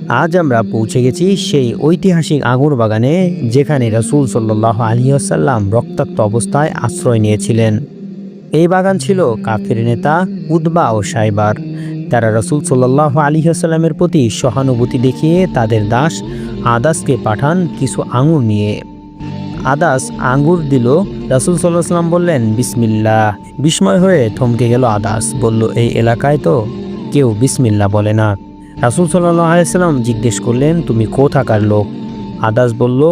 আজ আমরা পৌঁছে গেছি সেই ঐতিহাসিক আঙুর বাগানে, যেখানে রাসূল সাল্লাল্লাহু আলাইহি ওয়াসাল্লাম রক্তাক্ত অবস্থায় আশ্রয় নিয়েছিলেন। এই বাগান ছিল কাফের নেতা উতবা ও সাইবার। তারা রাসূল সাল্লাল্লাহু আলাইহি ওয়াসাল্লামের প্রতি সহানুভূতি দেখিয়ে তাদের দাস আদাসকে পাঠান কিছু আঙুর নিয়ে। আদাস আঙ্গুর দিল। রাসূল সাল্লাল্লাহু আলাইহি ওয়াসাল্লাম বললেন, বিসমিল্লাহ। বিস্ময় হয়ে থমকে গেল আদাস। বলল, এই এলাকায় তো কেউ বিসমিল্লাহ বলে না। রাসূল সাল্লাল্লাহু আলাইহি ওয়াসাল্লাম জিজ্ঞেস করলেন, তুমি কোথাকার লোক? আদাস বলল,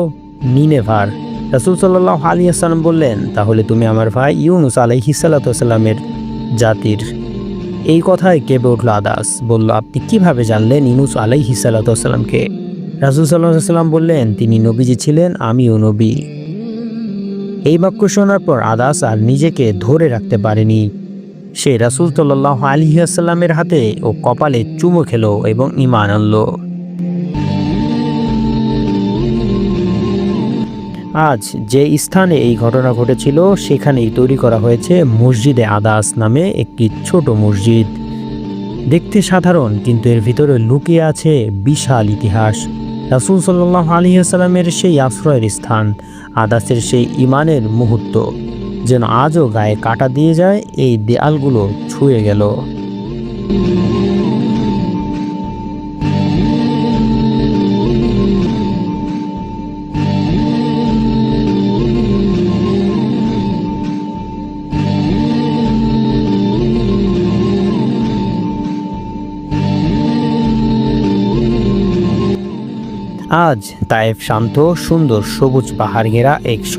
নিনেভার। রাসূল সাল্লাল্লাহু আলাইহি ওয়াসাল্লাম বললেন, তাহলে তুমি আমার ভাই ইউনুস আলাইহিস সালাতু ওয়াসাল্লামের জাতির। এই কথায় কেঁপে উঠল আদাস। বলল, আপনি কিভাবে জানলেন ইউনুস আলাইহিস সালাতু ওয়াসাল্লামকে? রাসূল সাল্লাল্লাহু আলাইহি ওয়াসাল্লাম বললেন, তিনি নবীজি ছিলেন, আমিও নবী। এই বাক্য শোনার পর আদাস আর নিজেকে ধরে রাখতে পারেনি। সে রাসূল সাল্লাল্লাহু আলাইহি ওয়াসাল্লামের হাতে ও কপালে চুমু খেলো এবং ঈমান আনল। আজ যে স্থানে এই ঘটনা ঘটেছিল সেখানেই তৈরি করা হয়েছে মসজিদে আদাস নামে একটি ছোট মসজিদ। দেখতে সাধারণ, কিন্তু এর ভিতরে লুকিয়ে আছে বিশাল ইতিহাস। রাসূল সাল্লাল্লাহু আলাইহি ওয়াসাল্লামের সেই আশ্রয়ের স্থান, আদাসের সেই ঈমানের মুহূর্ত যেন আজও গায়ে কাটা দিয়ে যায় এই দেয়ালগুলো ছুঁয়ে গেল। আজ তায়েফ শান্ত, সুন্দর, সবুজ পাহাড় ঘেরা এক